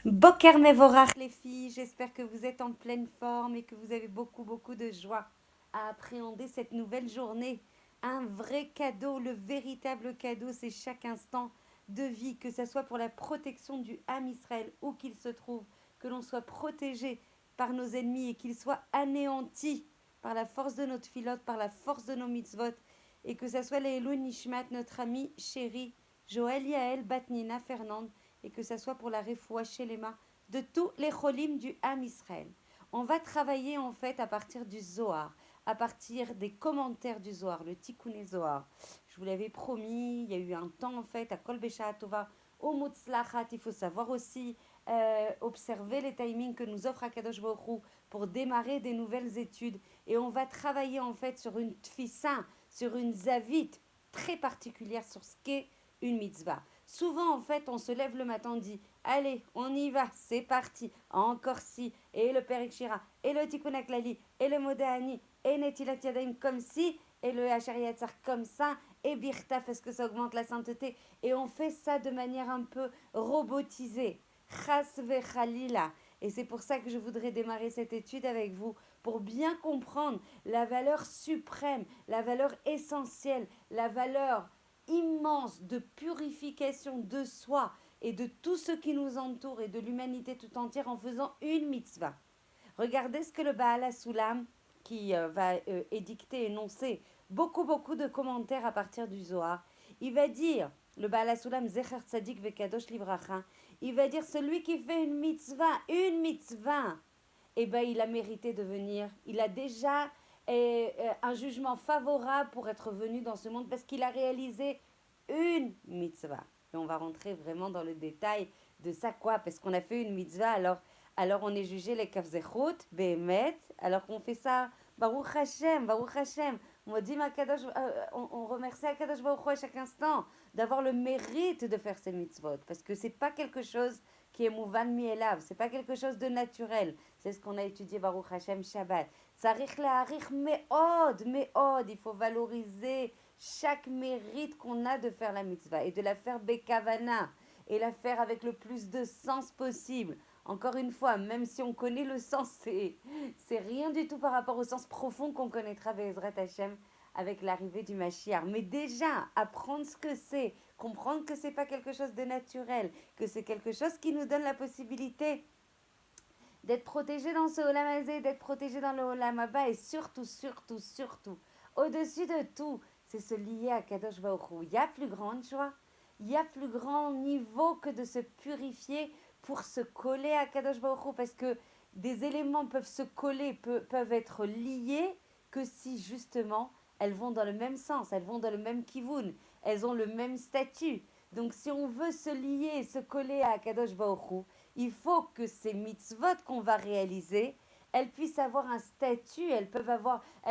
Boker Mevorach les filles, j'espère que vous êtes en pleine forme et que vous avez beaucoup de joie à appréhender cette nouvelle journée. Un vrai cadeau, le véritable cadeau, c'est chaque instant de vie, que ce soit pour la protection du Ham Israël, où qu'il se trouve, que l'on soit protégé par nos ennemis et qu'il soit anéanti par la force de notre filote, par la force de nos mitzvot, et que ce soit les Elou Nishmat, notre ami chéri, Joël Yael Batnina Fernande, et que ça soit pour la refoua chez les mains de tous les cholim du Ham Israël. On va travailler en fait à partir du Zohar, à partir des commentaires du Zohar, le Tikkun Zohar. Je vous l'avais promis, il y a eu un temps en fait à Kol Besha Tova, au Mutzlachat, il faut savoir aussi observer les timings que nous offre Akadosh Baruch Hu pour démarrer des nouvelles études. Et on va travailler en fait sur une tfissa, sur une zavit très particulière sur ce qu'est une mitzvah. Souvent, en fait, on se lève le matin, on dit allez, on y va, c'est parti. Encore si, et le Perek Shira, et le Tikkun HaKlali, et le Modéani, et Netilat Yadayim comme si, et le Hachar Yatzar comme ça, et Birtaf, est-ce que ça augmente la sainteté? Et on fait ça de manière un peu robotisée. Chas vechalila. Et c'est pour ça que je voudrais démarrer cette étude avec vous, pour bien comprendre la valeur suprême, la valeur essentielle, la valeur immense de purification de soi et de tout ce qui nous entoure et de l'humanité tout entière en faisant une mitzvah. Regardez ce que le Baal HaSulam, qui va édicter, énoncer beaucoup de commentaires à partir du Zohar, il va dire, le Baal HaSulam, Zecher Tzadik Vekadosh Livracha, il va dire celui qui fait une mitzvah, eh ben il a mérité de venir. Il a déjà un jugement favorable pour être venu dans ce monde parce qu'il a réalisé une mitzvah. Et on va rentrer vraiment dans le détail de ça, quoi, parce qu'on a fait une mitzvah, alors on est jugé les kafzechut, behemet, alors qu'on fait ça, Baruch Hashem, Baruch Hashem. On dit on remercie Akadosh Baruch Hu à chaque instant d'avoir le mérite de faire ces mitzvot, parce que c'est pas quelque chose qui est mouvan mielav, c'est pas quelque chose de naturel. C'est ce qu'on a étudié Baruch Hashem Shabbat. Sarich leharich meod, il faut valoriser chaque mérite qu'on a de faire la mitzvah et de la faire bekavana et la faire avec le plus de sens possible. Encore une fois, même si on connaît le sens, c'est rien du tout par rapport au sens profond qu'on connaîtra Bezrat Hashem avec l'arrivée du Mashiach. Mais déjà, apprendre ce que c'est, comprendre que c'est pas quelque chose de naturel, que c'est quelque chose qui nous donne la possibilité d'être protégé dans ce Olam Hazé, d'être protégé dans le Olam Abba et surtout, au-dessus de tout, c'est se lier à Kadosh Baruch Hu. Il y a plus grande joie, il y a plus grand niveau que de se purifier pour se coller à Kadosh Baruch Hu parce que des éléments peuvent se coller, peuvent être liés que si justement elles vont dans le même sens, elles vont dans le même kivun, elles ont le même statut. Donc si on veut se lier, se coller à Kadosh Baruch Hu, il faut que ces mitzvot qu'on va réaliser, elles puissent avoir un statut, elles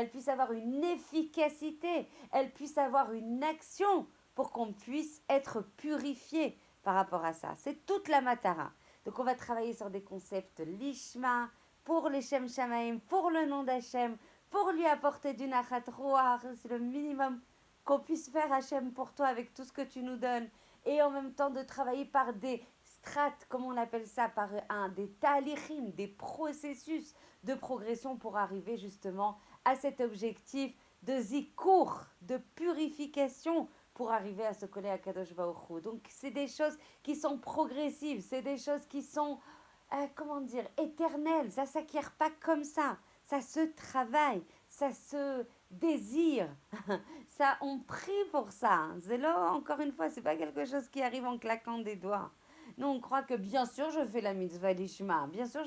puissent avoir une efficacité, elles puissent avoir une action pour qu'on puisse être purifié par rapport à ça. C'est toute la matara. Donc on va travailler sur des concepts lishma, pour les Shem Shamaim, pour le nom d'Hachem, pour lui apporter du nachat roar, c'est le minimum qu'on puisse faire Hachem pour toi avec tout ce que tu nous donnes. Et en même temps de travailler par des strates, comme on appelle ça, par des talichim, des processus de progression pour arriver justement à cet objectif de zikour, de purification pour arriver à se coller à Kadosh Baruch Hu. Donc c'est des choses qui sont progressives, c'est des choses qui sont, comment dire, éternelles. Ça ne s'acquiert pas comme ça se travaille, ça se désire. Ça, on prie pour ça. C'est là, encore une fois, c'est pas quelque chose qui arrive en claquant des doigts. Nous, on croit que bien sûr, je fais la mitzvah l'ishma. Bien sûr,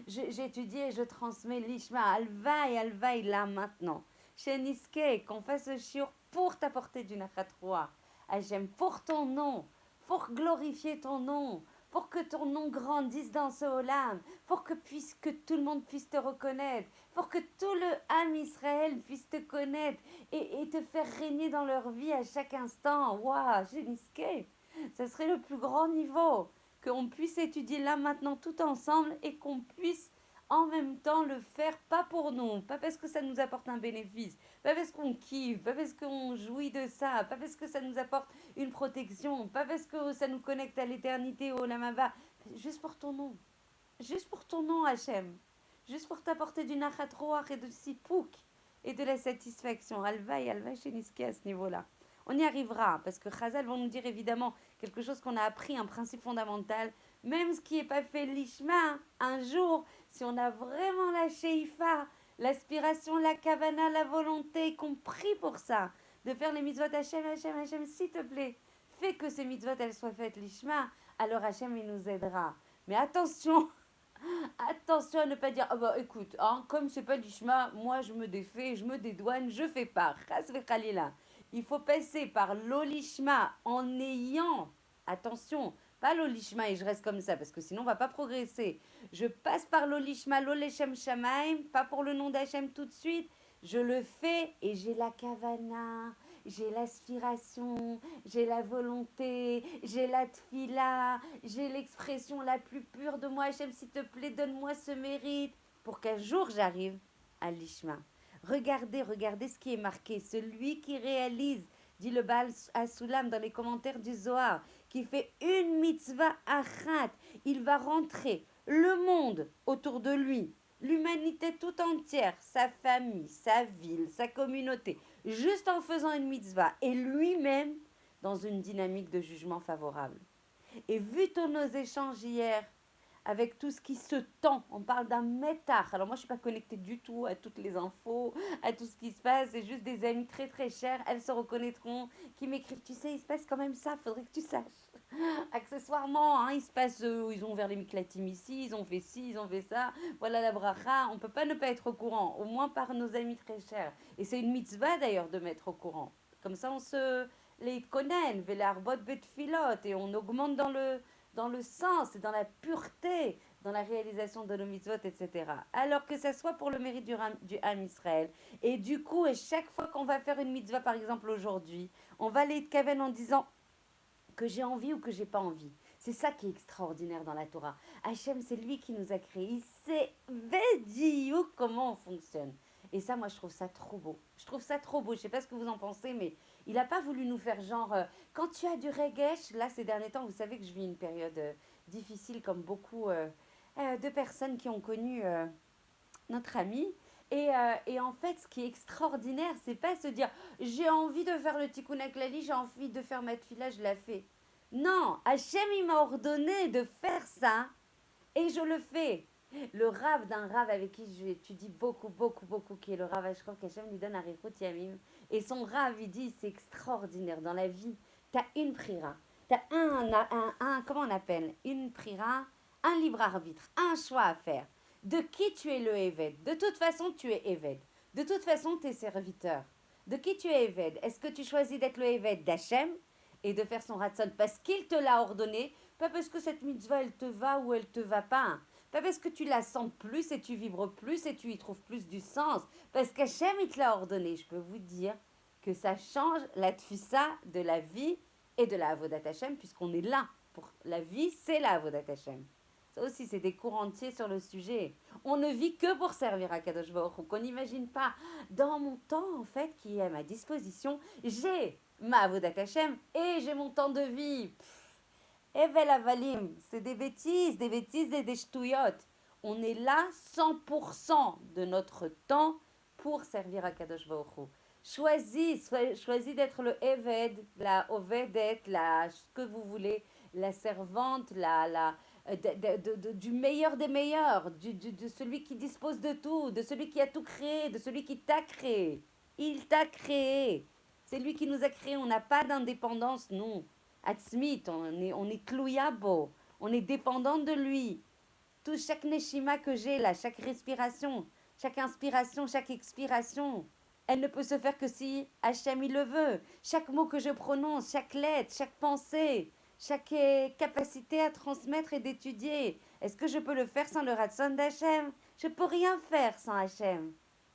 j'étudie et je transmets l'ishma. Alvaï, là, maintenant. Chez Niske, qu'on fasse le shiur pour t'apporter du nachat roi. Hachem, pour ton nom, pour glorifier ton nom, pour que ton nom grandisse dans ce olam, pour que tout le monde puisse te reconnaître, pour que tout le Ham Israël puisse te connaître et te faire régner dans leur vie à chaque instant. Waouh, Géniské, ça serait le plus grand niveau. Qu'on puisse étudier là maintenant tout ensemble et qu'on puisse en même temps le faire pas pour nous, pas parce que ça nous apporte un bénéfice, pas parce qu'on kiffe, pas parce qu'on jouit de ça, pas parce que ça nous apporte une protection, pas parce que ça nous connecte à l'éternité au Lamaba, juste pour ton nom. Juste pour ton nom, Hachem. Juste pour t'apporter du nachat roach et de sipouk et de la satisfaction. Alvaï, chez Niski à ce niveau-là. On y arrivera, parce que Chazal vont nous dire évidemment quelque chose qu'on a appris, un principe fondamental. Même ce qui n'est pas fait l'ishma, un jour, si on a vraiment la sheifa, l'aspiration, la kavana, la volonté, qu'on prie pour ça, de faire les mitzvot Hachem, s'il te plaît, fais que ces mitzvot, elles soient faites l'ishma, alors Hachem, il nous aidera. Mais attention, attention à ne pas dire, ah bah écoute, hein, comme c'est pas l'ishma, moi je me défais, je me dédouane, je fais pas. Chas v'chalila. Il faut passer par l'olishma en ayant, attention, pas l'olishma et je reste comme ça, parce que sinon on va pas progresser. Je passe par l'olishma, l'oleshem shamaim, pas pour le nom d'Hachem tout de suite. Je le fais et j'ai la kavana, j'ai l'aspiration, j'ai la volonté, j'ai la tfila, j'ai l'expression la plus pure de moi. Hachem, s'il te plaît, donne-moi ce mérite pour qu'un jour j'arrive à l'ishma. Regardez ce qui est marqué. Celui qui réalise, dit le Baal Asulam dans les commentaires du Zohar, qui fait une mitzvah achat, il va rentrer le monde autour de lui, l'humanité tout entière, sa famille, sa ville, sa communauté, juste en faisant une mitzvah, et lui-même dans une dynamique de jugement favorable. Et vu tous nos échanges hier, avec tout ce qui se tend, on parle d'un métard. Alors moi, je ne suis pas connectée du tout à toutes les infos, à tout ce qui se passe. C'est juste des amis très très chers, elles se reconnaîtront, qui m'écrivent, tu sais, il se passe quand même ça, faudrait que tu saches. Accessoirement, hein, il se passe, ils ont ouvert les miklatim ici, ils ont fait ci, ils ont fait ça. Voilà la bracha, on ne peut pas ne pas être au courant, au moins par nos amis très chers. Et c'est une mitzvah d'ailleurs de mettre au courant. Comme ça, on se les konen, velarbot betfilot, et on augmente dans le sens et dans la pureté, dans la réalisation de nos mitzvot, etc. Alors que ça soit pour le mérite du Ham Israël. Et du coup, et chaque fois qu'on va faire une mitzvah, par exemple aujourd'hui, on va aller de Kaven en disant que j'ai envie ou que j'ai pas envie. C'est ça qui est extraordinaire dans la Torah. Hachem, c'est lui qui nous a créés. Il sait bédiou comment on fonctionne. Et ça, moi, je trouve ça trop beau. Je trouve ça trop beau. Je sais pas ce que vous en pensez, mais il n'a pas voulu nous faire genre... quand tu as du regesh, là, ces derniers temps, vous savez que je vis une période difficile, comme beaucoup de personnes qui ont connu notre ami. Et en fait, ce qui est extraordinaire, c'est pas se dire j'ai envie de faire le tikkun aklali, j'ai envie de faire ma tefila, je la fais. Non, Hachem il m'a ordonné de faire ça et je le fais. Le rave d'un rave avec qui j'étudie beaucoup, qui est le rave Ashkov, qu'Hachem lui donne un Rechut Yamim. Et son rave, il dit c'est extraordinaire dans la vie. T'as une prira, t'as comment on appelle une prira, un libre arbitre, un choix à faire. De qui tu es le Eved? De toute façon, tu es Eved. De toute façon, tu es serviteur. De qui tu es Eved? Est-ce que tu choisis d'être le Eved d'Hachem et de faire son ratson parce qu'il te l'a ordonné, pas parce que cette mitzvah elle te va ou elle te va pas, pas parce que tu la sens plus et tu vibres plus et tu y trouves plus du sens, parce qu'Hachem il te l'a ordonné. Je peux vous dire que ça change la tfissa de la vie et de la avodat Hachem, puisqu'on est là pour la vie, c'est la avodat Hachem. Ça aussi, c'est des cours entiers sur le sujet. On ne vit que pour servir à Kadosh Baruch Hu, qu'on n'imagine pas. Dans mon temps, en fait, qui est à ma disposition, j'ai ma avodat Hashem et j'ai mon temps de vie. Evel avalim, c'est des bêtises et des ch'touillottes. On est là 100% de notre temps pour servir à Kadosh Baruch Hu. Choisis d'être le Eved, la Ovedet, ce que vous voulez, la servante, du meilleur des meilleurs, de celui qui dispose de tout, de celui qui a tout créé, de celui qui t'a créé. Il t'a créé. C'est lui qui nous a créés. On n'a pas d'indépendance, non. Atzmit, on est klouyabo. On est dépendant de lui. Chaque neshima que j'ai là, chaque respiration, chaque inspiration, chaque expiration, elle ne peut se faire que si Hachem il le veut. Chaque mot que je prononce, chaque lettre, chaque pensée, chaque capacité à transmettre et d'étudier. Est-ce que je peux le faire sans le ratson d'Hachem? Je ne peux rien faire sans Hachem.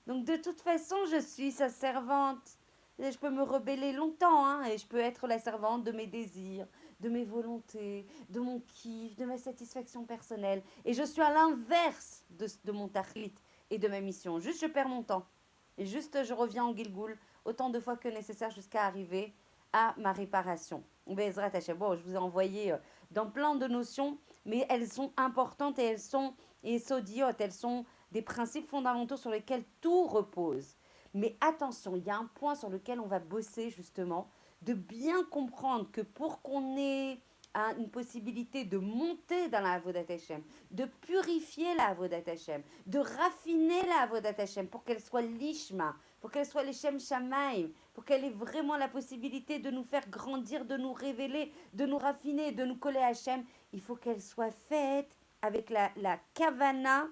Donc de toute façon, je suis sa servante. Et je peux me rebeller longtemps, hein, et je peux être la servante de mes désirs, de mes volontés, de mon kiff, de ma satisfaction personnelle. Et je suis à l'inverse de mon tachlit et de ma mission. Juste, je perds mon temps. Et juste, je reviens en Gilgoul autant de fois que nécessaire jusqu'à arriver à ma réparation. Bezrat Hashem. Bon, je vous ai envoyé dans plein de notions. mais elles sont importantes et elles sont sodiotes, elles sont des principes fondamentaux sur lesquels tout repose. Mais attention, il y a un point sur lequel on va bosser justement, de bien comprendre que pour qu'on ait une possibilité de monter dans la Avodat Hashem, de purifier la Avodat Hashem, de raffiner la Avodat Hashem pour qu'elle soit l'ishma, pour qu'elle soit l'Shem Shamaim, pour qu'elle ait vraiment la possibilité de nous faire grandir, de nous révéler, de nous raffiner, de nous coller à Hashem, il faut qu'elle soit faite avec la kavana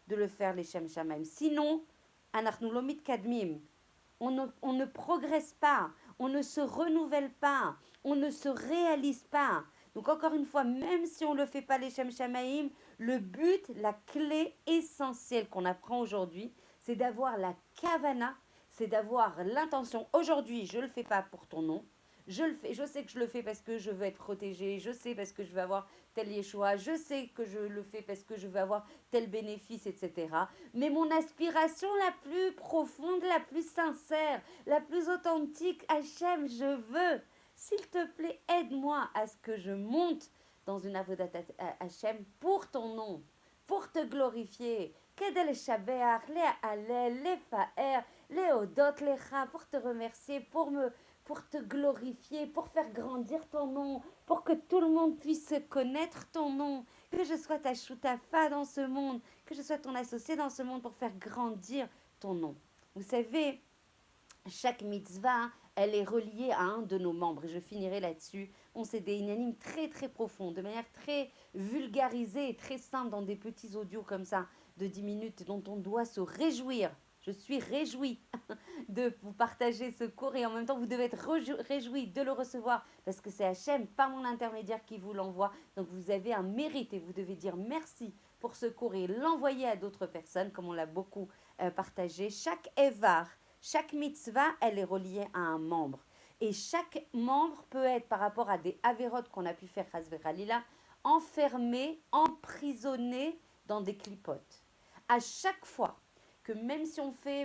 de le faire l'Shem Shamaim. Sinon, anachnu lo mitkadmim. On ne progresse pas, on ne se renouvelle pas, on ne se réalise pas. Donc encore une fois, même si on ne le fait pas les Shem Shamaim, le but, la clé essentielle qu'on apprend aujourd'hui, c'est d'avoir la kavana, c'est d'avoir l'intention. Aujourd'hui, je ne le fais pas pour ton nom. Je le fais, je sais que je le fais parce que je veux être protégée, je sais parce que je veux avoir tel Yeshua, je sais que je le fais parce que je veux avoir tel bénéfice, etc. Mais mon aspiration la plus profonde, la plus sincère, la plus authentique, Hachem, je veux, s'il te plaît, aide-moi à ce que je monte dans une avodat Hachem pour ton nom, pour te glorifier. Kedel shabeach, le halel, le fa'er, le odot lecha, pour te remercier, pour te glorifier, pour faire grandir ton nom, pour que tout le monde puisse connaître ton nom, que je sois ta choutafa dans ce monde, que je sois ton associé dans ce monde pour faire grandir ton nom. Vous savez, chaque mitzvah, elle est reliée à un de nos membres. Et je finirai là-dessus. On sait des inanimes très très profonds, de manière très vulgarisée et très simple dans des petits audios comme ça de 10 minutes dont on doit se réjouir. Je suis réjouie de vous partager ce cours et en même temps vous devez être réjouis de le recevoir parce que c'est Hachem, pas mon intermédiaire, qui vous l'envoie. Donc vous avez un mérite et vous devez dire merci pour ce cours et l'envoyer à d'autres personnes comme on l'a beaucoup partagé. Chaque Evar, chaque mitzvah, elle est reliée à un membre. Et chaque membre peut être, par rapport à des avérotes qu'on a pu faire, Khalilah, enfermé, emprisonné dans des clipotes. À chaque fois que même si on fait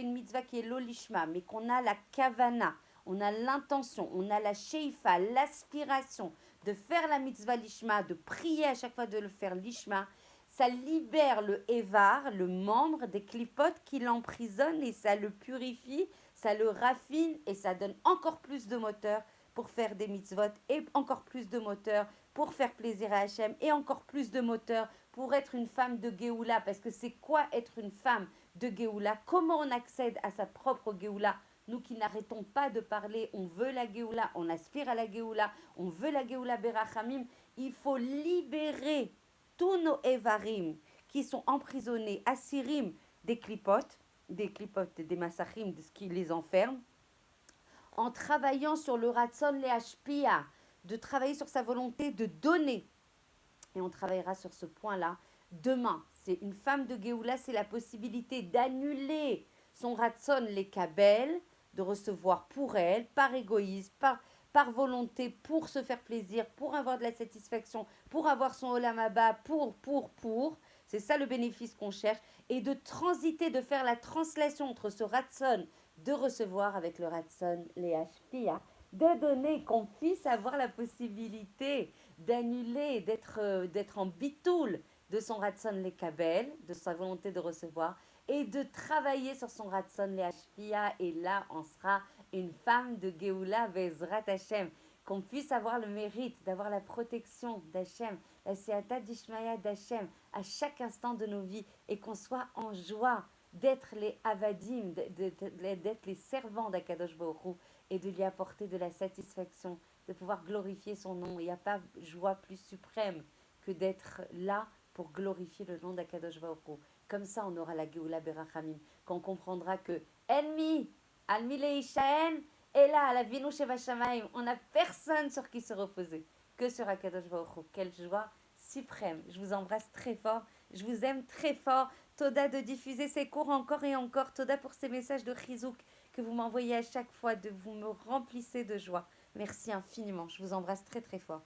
une mitzvah qui est l'olishma, mais qu'on a la kavana, on a l'intention, on a la sheifa, l'aspiration de faire la mitzvah lishma, de prier à chaque fois de le faire lishma, ça libère le Evar, le membre, des clipotes qui l'emprisonnent et ça le purifie, ça le raffine et ça donne encore plus de moteur pour faire des mitzvot et encore plus de moteur pour faire plaisir à Hachem et encore plus de moteur pour être une femme de Géoula. Parce que c'est quoi être une femme de Géoula? Comment on accède à sa propre Géoula? Nous qui n'arrêtons pas de parler, on veut la Géoula, on aspire à la Géoula, on veut la Géoula Berachamim. Il faut libérer tous nos Evarim qui sont emprisonnés, Assirim, des clipotes, des massachim, de ce qui les enferme, en travaillant sur le Ratson le Hashpia, de travailler sur sa volonté de donner. Et on travaillera sur ce point-là demain. C'est une femme de Géoula, c'est la possibilité d'annuler son Ratson les Kabel, de recevoir pour elle, par égoïsme, par volonté, pour se faire plaisir, pour avoir de la satisfaction, pour avoir son Olam Haba, pour. C'est ça le bénéfice qu'on cherche. Et de transiter, de faire la translation entre ce Ratson de recevoir avec le Ratson les Hashpia, de donner, qu'on puisse avoir la possibilité d'annuler, d'être en bitoul de son Ratson les Kabel, de sa volonté de recevoir, et de travailler sur son Ratson les Hashpia. Et là, on sera une femme de Géoula Bezrat Hashem. Qu'on puisse avoir le mérite d'avoir la protection d'Hachem, la Seata d'Ishmaïa d'Hachem à chaque instant de nos vies et qu'on soit en joie d'être les avadim, d'être les servants d'Akadosh Baruch Hu et de lui apporter de la satisfaction, de pouvoir glorifier son nom. Il n'y a pas joie plus suprême que d'être là pour glorifier le nom d'Akadosh Baruch Hu. Comme ça, on aura la Géoula Berachamim, quand on comprendra que Elmi, Almi Leishaen, et là, à la Vinu Sheva Shamayim, on n'a personne sur qui se reposer, que sur Akadosh Baruch Hu. Quelle joie suprême. Je vous embrasse très fort, je vous aime très fort. Toda de diffuser ces cours encore et encore. Toda pour ces messages de Chizouk que vous m'envoyez à chaque fois, vous me remplissez de joie. Merci infiniment. Je vous embrasse très très fort.